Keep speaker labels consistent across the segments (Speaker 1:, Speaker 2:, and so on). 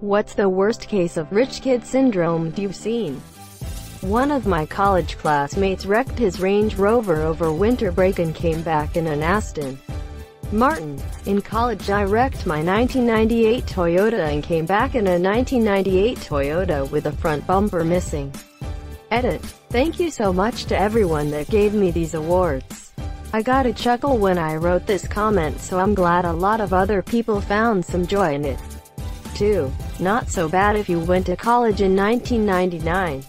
Speaker 1: What's the worst case of rich kid syndrome you've seen? One of my college classmates wrecked his Range Rover over winter break and came back in an Aston Martin. In college I wrecked my 1998 Toyota and came back in a 1998 Toyota with a front bumper missing. Edit. Thank you so much to everyone that gave me these awards. I got a chuckle when I wrote this comment, so I'm glad a lot of other people found some joy in it too. Not so bad if you went to college in 1999.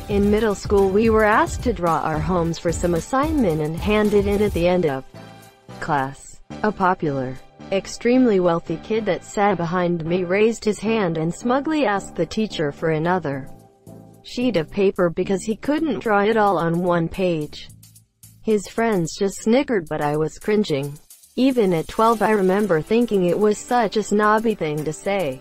Speaker 1: In middle school we were asked to draw our homes for some assignment and hand it in at the end of class. A popular, extremely wealthy kid that sat behind me raised his hand and smugly asked the teacher for another sheet of paper because he couldn't draw it all on one page. His friends just snickered, but I was cringing. Even at 12 I remember thinking it was such a snobby thing to say.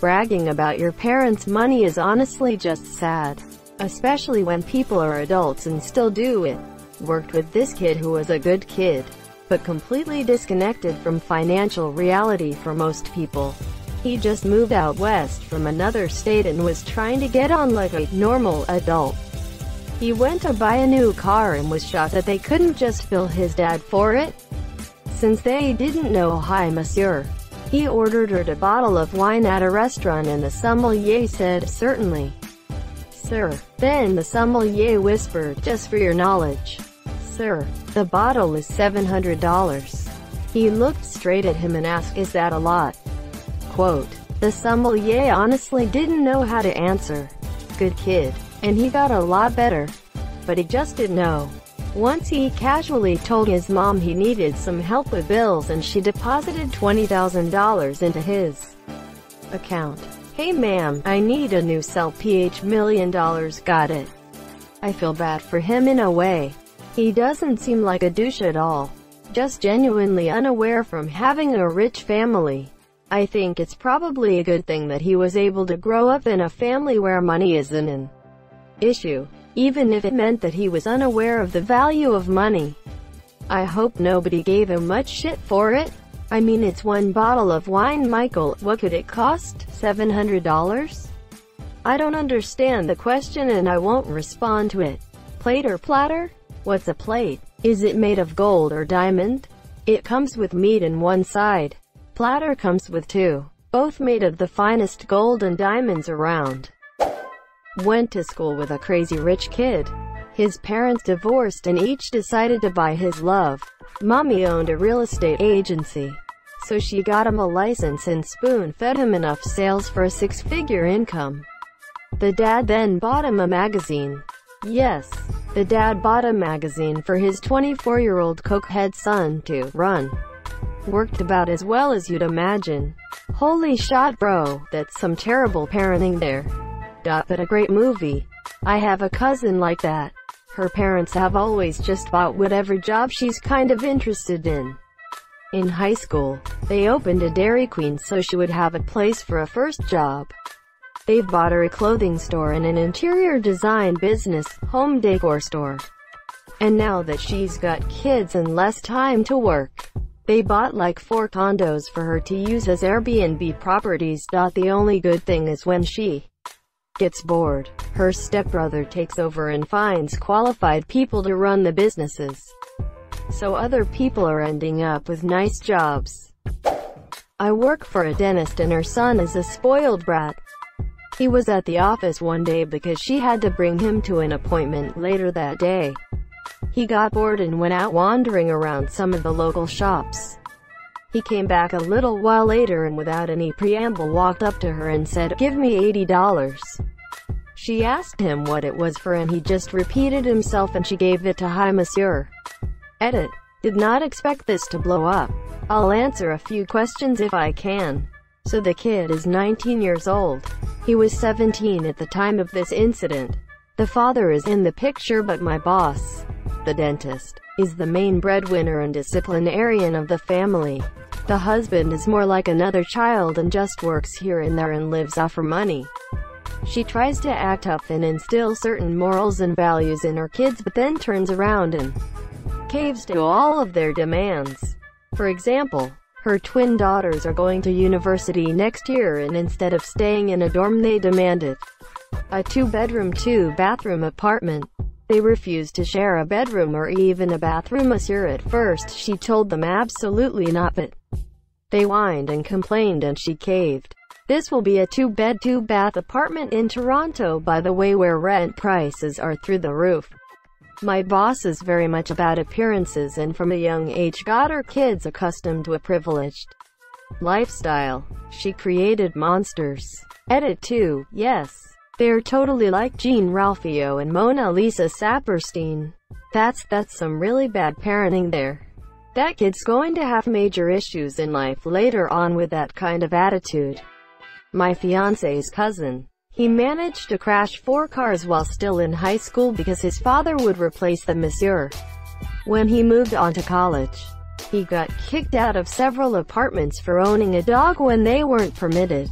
Speaker 1: Bragging about your parents' money is honestly just sad. Especially when people are adults and still do it. Worked with this kid who was a good kid, but completely disconnected from financial reality for most people. He just moved out west from another state and was trying to get on like a normal adult. He went to buy a new car and was shocked that they couldn't just bill his dad for it. Since they didn't know "Hi, monsieur," he ordered her a bottle of wine at a restaurant and the sommelier said, "Certainly, sir." Then the sommelier whispered, "Just for your knowledge, sir, the bottle is $700. He looked straight at him and asked, "Is that a lot?" Quote, the sommelier honestly didn't know how to answer. Good kid. And he got a lot better. But he just didn't know. Once he casually told his mom he needed some help with bills and she deposited $20,000 into his account. "Hey ma'am, I need a new cell ph $1 million, got it." I feel bad for him in a way. He doesn't seem like a douche at all. Just genuinely unaware from having a rich family. I think it's probably a good thing that he was able to grow up in a family where money isn't an issue, even if it meant that he was unaware of the value of money. I hope nobody gave him much shit for it. I mean, it's one bottle of wine, Michael. What could it cost? $700? I don't understand the question and I won't respond to it. Plate or platter? What's a plate? Is it made of gold or diamond? It comes with meat in one side. Platter comes with two, both made of the finest gold and diamonds around. Went to school with a crazy rich kid. His parents divorced and each decided to buy his love. Mommy owned a real estate agency, so she got him a license and spoon-fed him enough sales for a six-figure income. The dad then bought him a magazine. Yes, the dad bought a magazine for his 24-year-old cokehead son to run. Worked about as well as you'd imagine. Holy shot bro, that's some terrible parenting there. But a great movie. I have a cousin like that. Her parents have always just bought whatever job she's kind of interested in. In high school, they opened a Dairy Queen so she would have a place for a first job. They've bought her a clothing store and an interior design business, home decor store. And now that she's got kids and less time to work, they bought like 4 condos for her to use as Airbnb properties. The only good thing is when she gets bored, her stepbrother takes over and finds qualified people to run the businesses. So other people are ending up with nice jobs. I work for a dentist and her son is a spoiled brat. He was at the office one day because she had to bring him to an appointment later that day. He got bored and went out wandering around some of the local shops. He came back a little while later and without any preamble walked up to her and said, "Give me $80. She asked him what it was for and he just repeated himself and she gave it to "Hi monsieur." Edit. Did not expect this to blow up. I'll answer a few questions if I can. So the kid is 19 years old. He was 17 at the time of this incident. The father is in the picture but my boss, the dentist, is the main breadwinner and disciplinarian of the family. The husband is more like another child and just works here and there and lives off her money. She tries to act tough and instill certain morals and values in her kids but then turns around and caves to all of their demands. For example, Her twin daughters are going to university next year, and instead of staying in a dorm they demanded a 2-bedroom, 2-bathroom apartment. They refused to share a bedroom or even a bathroom. At first she told them absolutely not, but they whined and complained and she caved. This will be a 2-bed, 2-bath apartment in Toronto, by the way, where rent prices are through the roof. My boss is very much about appearances, and from a young age got her kids accustomed to a privileged lifestyle. She created monsters. Edit 2. Yes. They're totally like Jean Ralphio and Mona Lisa Saperstein. That's some really bad parenting there. That kid's going to have major issues in life later on with that kind of attitude. My fiance's cousin. He managed to crash 4 cars while still in high school because his father would replace the monsieur. When he moved on to college, he got kicked out of several apartments for owning a dog when they weren't permitted.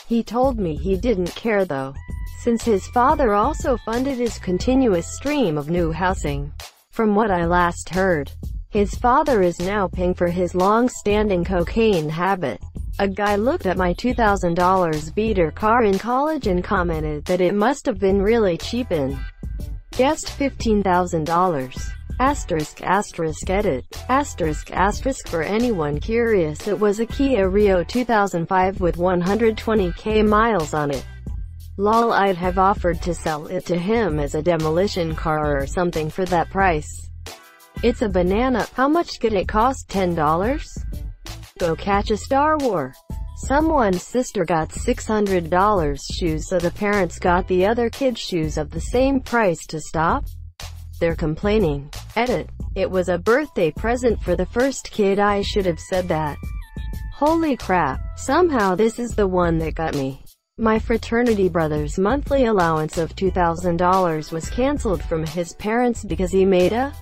Speaker 1: He told me he didn't care though, since his father also funded his continuous stream of new housing. From what I last heard, his father is now paying for his long-standing cocaine habit. A guy looked at my $2,000 beater car in college and commented that it must have been really cheap and guessed $15,000. Edit. ****. For anyone curious, it was a Kia Rio 2005 with 120k miles on it. Lol, I'd have offered to sell it to him as a demolition car or something for that price. It's a banana. How much could it cost? $10? Go catch a Star War. Someone's sister got $600 shoes, so the parents got the other kid's shoes of the same price to stop they're complaining. Edit. It was a birthday present for the first kid. I should have said that. Holy crap. Somehow this is the one that got me. My fraternity brother's monthly allowance of $2,000 was cancelled from his parents because he made a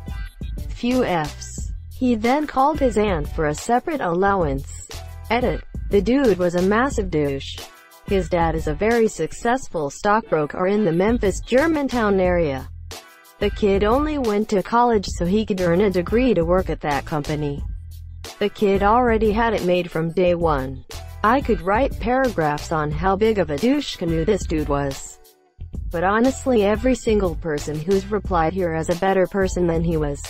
Speaker 1: few F's. He then called his aunt for a separate allowance. Edit. The dude was a massive douche. His dad is a very successful stockbroker in the Memphis, Germantown area. The kid only went to college so he could earn a degree to work at that company. The kid already had it made from day one. I could write paragraphs on how big of a douche canoe this dude was. But honestly, every single person who's replied here is a better person than he was.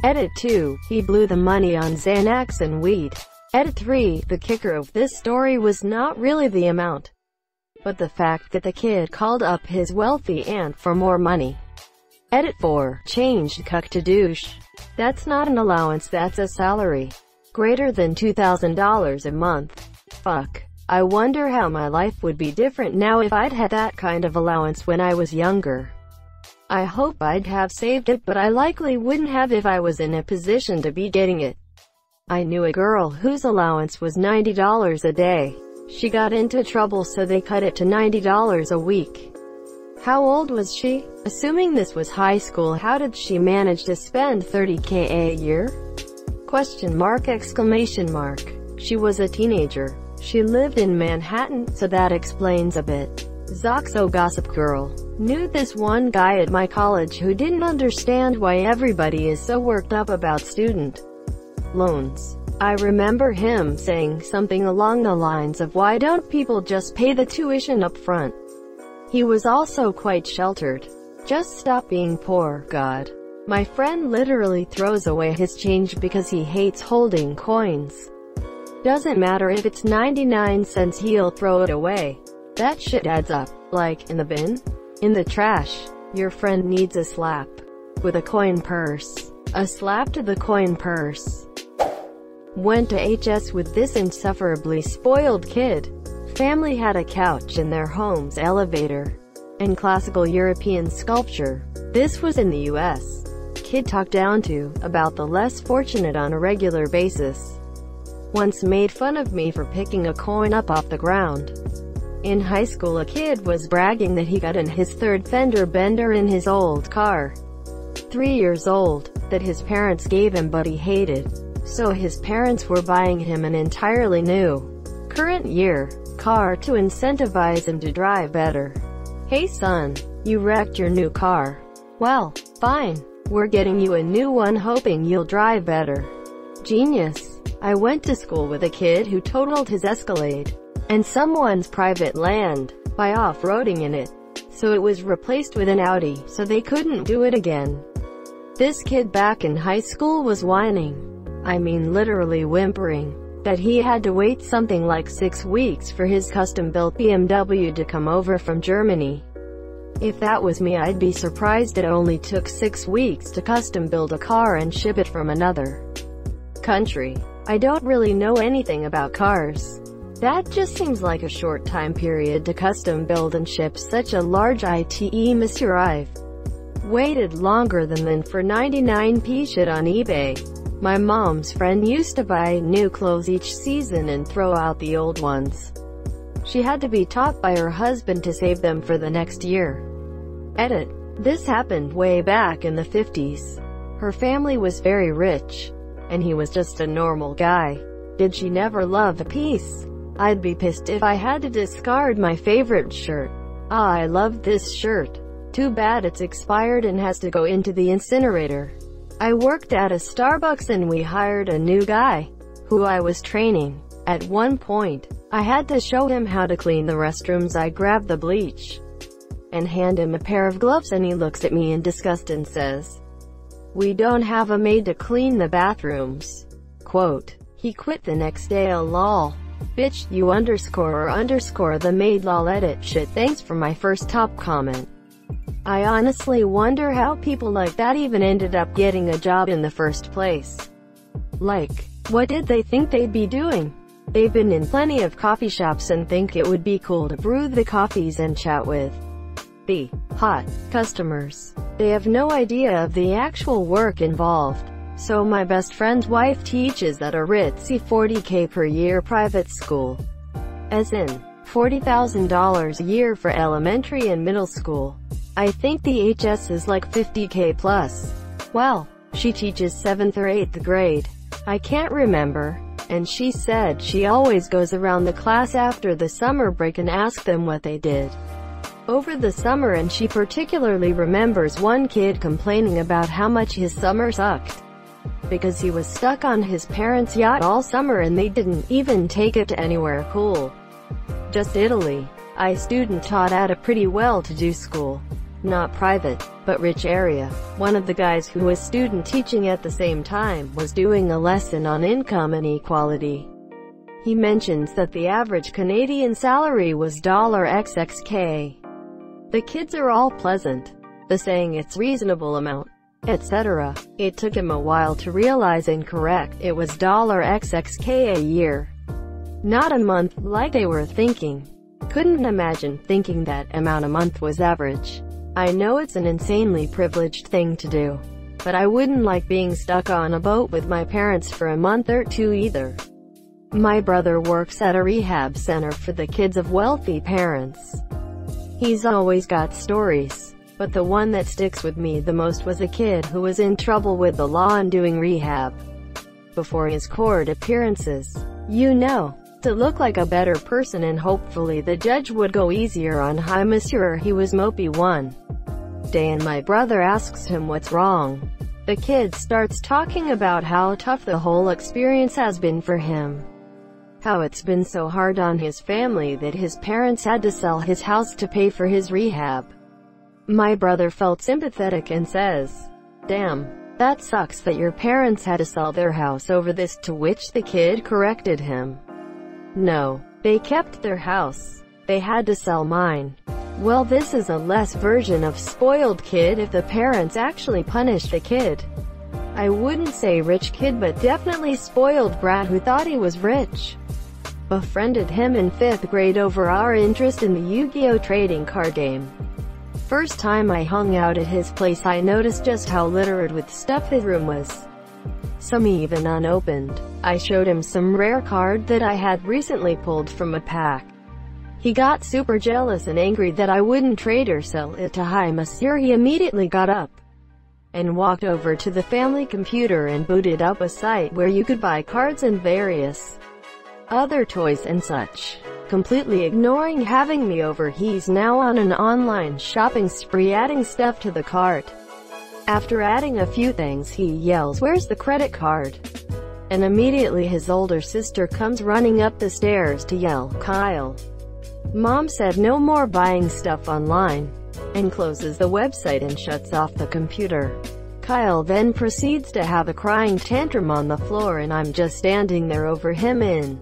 Speaker 1: Edit 2. He blew the money on Xanax and weed. Edit 3. The kicker of this story was not really the amount, but the fact that the kid called up his wealthy aunt for more money. Edit 4. Changed cuck to douche. That's not an allowance, that's a salary. Greater than $2,000 a month. Fuck. I wonder how my life would be different now if I'd had that kind of allowance when I was younger. I hope I'd have saved it, but I likely wouldn't have if I was in a position to be getting it. I knew a girl whose allowance was $90 a day. She got into trouble so they cut it to $90 a week. How old was she? Assuming this was high school, how did she manage to spend $30k a year? Question mark, exclamation mark. She was a teenager. She lived in Manhattan, so that explains a bit. Zoxo Gossip Girl. Knew this one guy at my college who didn't understand why everybody is so worked up about student loans. I remember him saying something along the lines of, why don't people just pay the tuition up front? He was also quite sheltered. Just stop being poor, God. My friend literally throws away his change because he hates holding coins. Doesn't matter if it's 99 cents, he'll throw it away. That shit adds up. Like, in the bin? In the trash. Your friend needs a slap. With a coin purse. A slap to the coin purse. Went to HS with this insufferably spoiled kid. Family had a couch in their home's elevator. And classical European sculpture. This was in the US. Kid talked down to, about the less fortunate on a regular basis. Once made fun of me for picking a coin up off the ground. In high school, a kid was bragging that he got in his third fender bender in his old car. 3 years old, that his parents gave him but he hated. So his parents were buying him an entirely new, current year, car to incentivize him to drive better. Hey son, you wrecked your new car. Well, fine. We're getting you a new one hoping you'll drive better. Genius. I went to school with a kid who totaled his Escalade and someone's private land by off-roading in it. So it was replaced with an Audi, so they couldn't do it again. This kid back in high school was whining, I mean literally whimpering, that he had to wait something like 6 weeks for his custom-built BMW to come over from Germany. If that was me, I'd be surprised it only took 6 weeks to custom-build a car and ship it from another country. I don't really know anything about cars. That just seems like a short time period to custom build and ship such a large item. Monsieur, I've waited longer than for 99p shit on eBay. My mom's friend used to buy new clothes each season and throw out the old ones. She had to be taught by her husband to save them for the next year. Edit. This happened way back in the 50s. Her family was very rich, and he was just a normal guy. Did she never love a piece? I'd be pissed if I had to discard my favorite shirt. Ah, I loved this shirt. Too bad it's expired and has to go into the incinerator. I worked at a Starbucks and we hired a new guy, who I was training. At one point, I had to show him how to clean the restrooms. I grabbed the bleach and hand him a pair of gloves, and he looks at me in disgust and says, "We don't have a maid to clean the bathrooms." Quote. He quit the next day. Lol. Bitch, you underscore the maid. Lol. Edit. Shit, thanks for my first top comment. I honestly wonder how people like that even ended up getting a job in the first place. Like, what did they think they'd be doing? They've been in plenty of coffee shops and think it would be cool to brew the coffees and chat with the hot customers. They have no idea of the actual work involved. So my best friend's wife teaches at a ritzy $40K per year private school. As in, $40,000 a year for elementary and middle school. I think the HS is like $50K plus. Well, she teaches 7th or 8th grade. I can't remember. And she said she always goes around the class after the summer break and asks them what they did over the summer, and she particularly remembers one kid complaining about how much his summer sucked because he was stuck on his parents' yacht all summer and they didn't even take it to anywhere cool. Just Italy. I student taught at a pretty well-to-do school. Not private, but rich area. One of the guys who was student teaching at the same time was doing a lesson on income inequality. He mentions that the average Canadian salary was $XXK. The kids are all pleasant. The saying it's reasonable amount, etc. It took him a while to realize incorrect. It was $XXK a year, not a month, like they were thinking. Couldn't imagine thinking that amount a month was average. I know it's an insanely privileged thing to do, but I wouldn't like being stuck on a boat with my parents for a month or two either. My brother works at a rehab center for the kids of wealthy parents. He's always got stories, but the one that sticks with me the most was a kid who was in trouble with the law and doing rehab before his court appearances. You know, to look like a better person, and hopefully the judge would go easier on him. Monsieur, he was mopey one day and my brother asks him what's wrong. The kid starts talking about how tough the whole experience has been for him. How it's been so hard on his family that his parents had to sell his house to pay for his rehab. My brother felt sympathetic and says, "Damn, that sucks that your parents had to sell their house over this," to which the kid corrected him. "No, they kept their house. They had to sell mine." Well, this is a less version of spoiled kid if the parents actually punish the kid. I wouldn't say rich kid, but definitely spoiled brat who thought he was rich. Befriended him in 5th grade over our interest in the Yu-Gi-Oh trading card game. First time I hung out at his place, I noticed just how littered with stuff his room was. Some even unopened. I showed him some rare card that I had recently pulled from a pack. He got super jealous and angry that I wouldn't trade or sell it to him. Monsieur, he immediately got up and walked over to the family computer and booted up a site where you could buy cards and various other toys and such. Completely ignoring having me over, he's now on an online shopping spree, adding stuff to the cart. After adding a few things, he yells, "Where's the credit card?" and immediately his older sister comes running up the stairs to yell, "Kyle!" Mom said no more buying stuff online, and closes the website and shuts off the computer. Kyle then proceeds to have a crying tantrum on the floor, and I'm just standing there over him in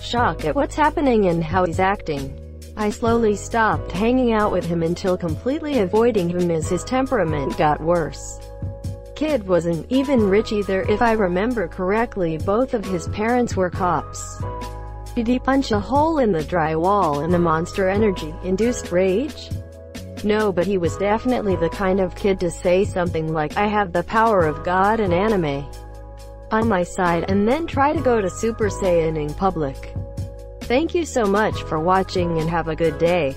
Speaker 1: shock at what's happening and how he's acting. I slowly stopped hanging out with him until completely avoiding him as his temperament got worse. Kid wasn't even rich either, if I remember correctly. Both of his parents were cops. Did he punch a hole in the drywall in a Monster Energy-induced rage? No, but he was definitely the kind of kid to say something like, "I have the power of God and anime on my side," and then try to go to Super Saiyan in public. Thank you so much for watching and have a good day.